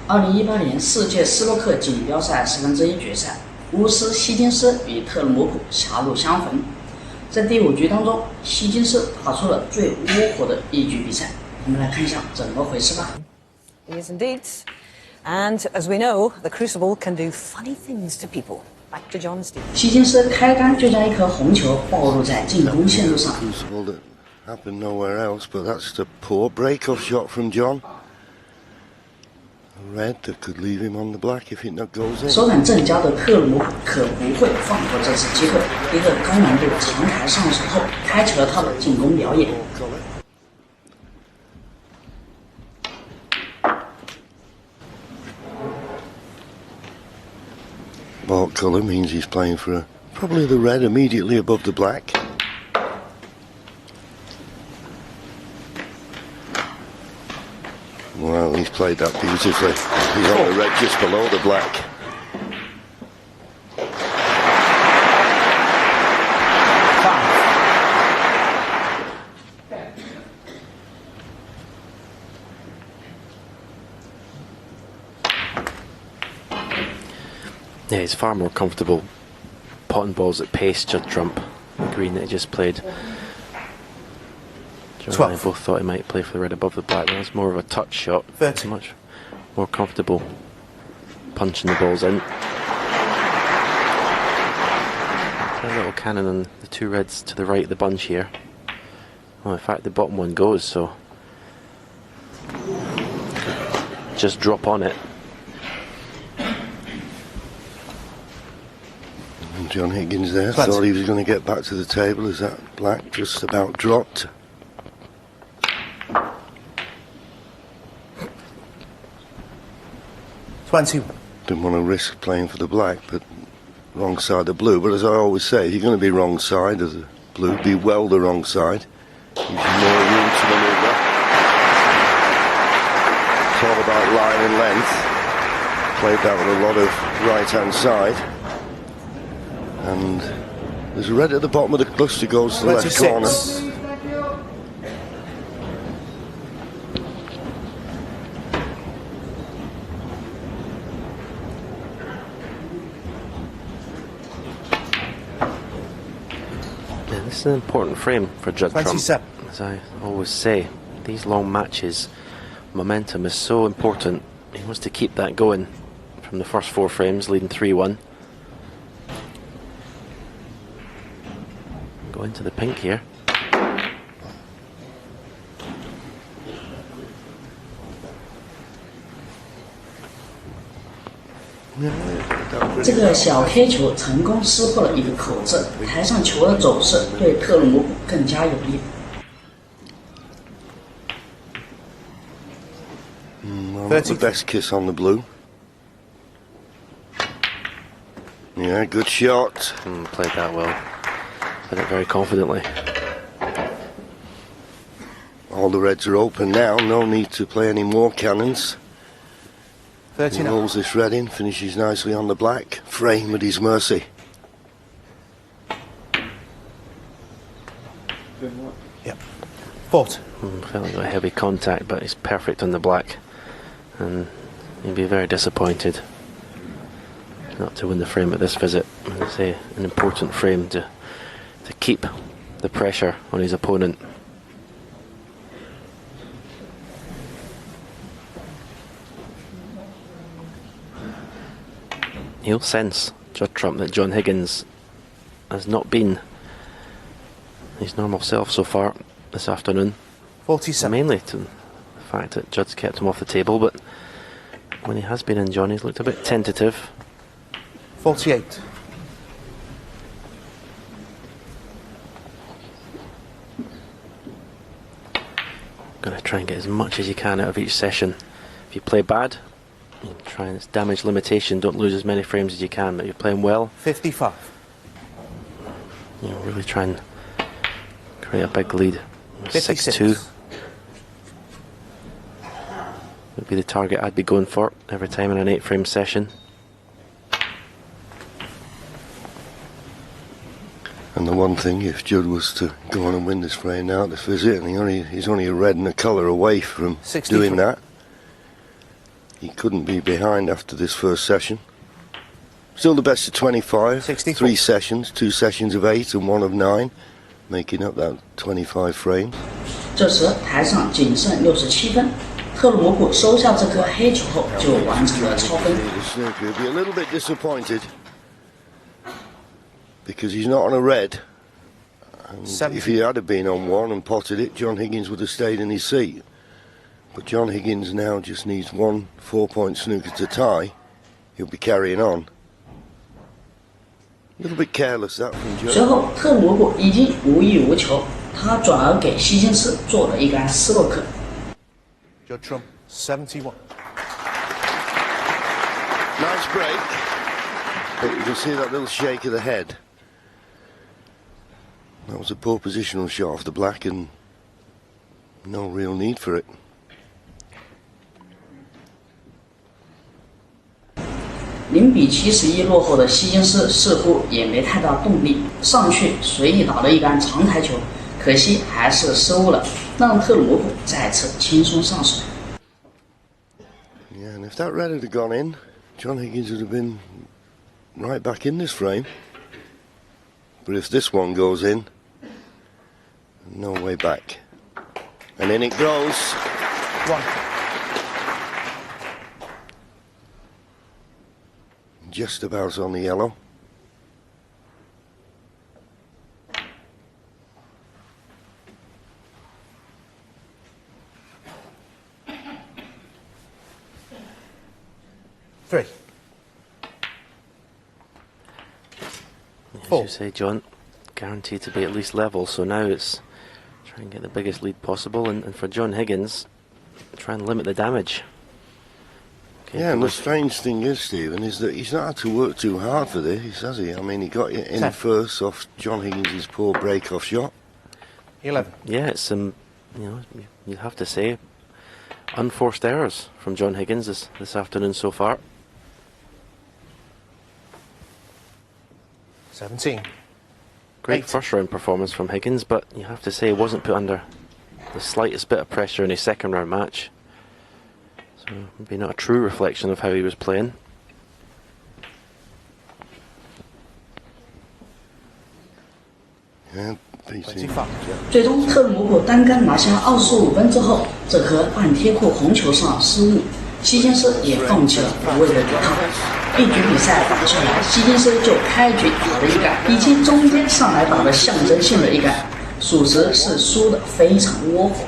2018年世界斯诺克锦标赛1/4决赛，巫师希金斯与特鲁姆普狭路相逢。在第5局当中，希金斯打出了最窝火的一局比赛。我们来看一下怎么回事吧。Yes, indeed. And as we know, the Crucible can do funny things to people. Back to John Stevens. 希金斯开杆就将一颗红球暴露在进攻线路上。Crucible that happened nowhere else, but that's a poor break-off shot from John. A red that could leave him on the black if it not goes in. 手感正佳的特鲁姆普可不会放过这次机会，一个高难度长台上手后，开启了他的进攻表演。Ball colour means he's playing for probably the red immediately above the black. Well, he's played that beautifully. He's on the red just below the black. Yeah, he's far more comfortable potting balls at pace, Judd Trump. The green that he just played. John and I both thought he might play for the red above the black. That was more of a touch shot. 30. Much more comfortable punching the balls in. A little cannon on the 2 reds to the right of the bunch here. Well, in fact, the bottom one goes, so just drop on it. John Higgins there thought he was going to get back to the table as that black just about dropped. Didn't want to risk playing for the black, but wrong side of blue. But as I always say, if you're going to be wrong side of the blue, be well the wrong side. Gives you more room to manoeuvre. It's all about line and length. Played that with a lot of right-hand side. And there's a red at the bottom of the cluster, goes to the left corner. Yeah, this is an important frame for Judd Trump. As I always say, these long matches, momentum is so important. He wants to keep that going from the first 4 frames, leading 3-1. Go into the pink here. 这个小黑球成功撕破了一个口子，台上球的走势对特鲁姆普更加有利。Not the best kiss on the blue. Yeah, good shot. Played that well. Played it very confidently. All the reds are open now. No need to play any more cannons. 39. He rolls this red in, finishes nicely on the black. Frame at his mercy. Yep. 40. Felt like a heavy contact, but he's perfect on the black. And he'd be very disappointed not to win the frame at this visit. As I say, an important frame to keep the pressure on his opponent. He'll sense, Judd Trump, that John Higgins has not been his normal self so far this afternoon. 47. Mainly to the fact that Judd's kept him off the table, but when he has been in John, he's looked a bit tentative. 48. Going to try and get as much as you can out of each session. If you play bad, you try and it's damage limitation, don't lose as many frames as you can, but if you're playing well, 55. You know, really try and create a big lead. 56. 6-2 would be the target I'd be going for every time in an 8-frame session. And the one thing, if Judd was to go on and win this frame now at this visit, and he's only a red and a colour away from 63. doing that, He couldn't be behind after this first session. Still the best of 25. 64. 3 sessions, 2 sessions of 8 and 1 of 9, making up that 25 frames. 这时台上仅剩67分，特鲁摩普收下这颗黑球后就完成了超分。 He'll be a little bit disappointed because he's not on a red. And if he had been on one and potted it, John Higgins would have stayed in his seat. But John Higgins now just needs 1 4-point snooker to tie. He'll be carrying on. A little bit careless that from John. 随后特鲁摩普已经无欲无求，他转而给希金斯做了一杆斯洛克。 Judge Trump, 71. Nice break. But you can see that little shake of the head. That was a poor positional shot off the black and no real need for it. 0比71落后的希金斯似乎也没太大动力，上去随意打了一杆长台球，可惜还是失误了，让特鲁摩普再次轻松上手。 Yeah, and if that red had gone in, John Higgins would have been right back in this frame. But if this one goes in, no way back. And in it goes. 1. Just about on the yellow. Three. As 4. you say, John, guaranteed to be at least level, so now it's try and get the biggest lead possible, and for John Higgins, try and limit the damage. Okay, Yeah, and the strange thing is, Stephen, is that he's not had to work too hard for this, has he? I mean, he got it in 10. first off John Higgins' poor break-off shot. 11. yeah, it's you'd have to say unforced errors from John Higgins this afternoon so far. 17. Great 8. first round performance from Higgins, but you have to say he wasn't put under the slightest bit of pressure in his second round match. So maybe not a true reflection of how he was playing. Yeah, beating. 25. 最终特鲁摩普单杆拿下25分之后，这颗半贴库红球上失误，希金斯也放弃了无谓的赌套。一局比赛打下来，希金斯就开局打了一杆，以及中间上来打的象征性的一杆，属实是输得非常窝火。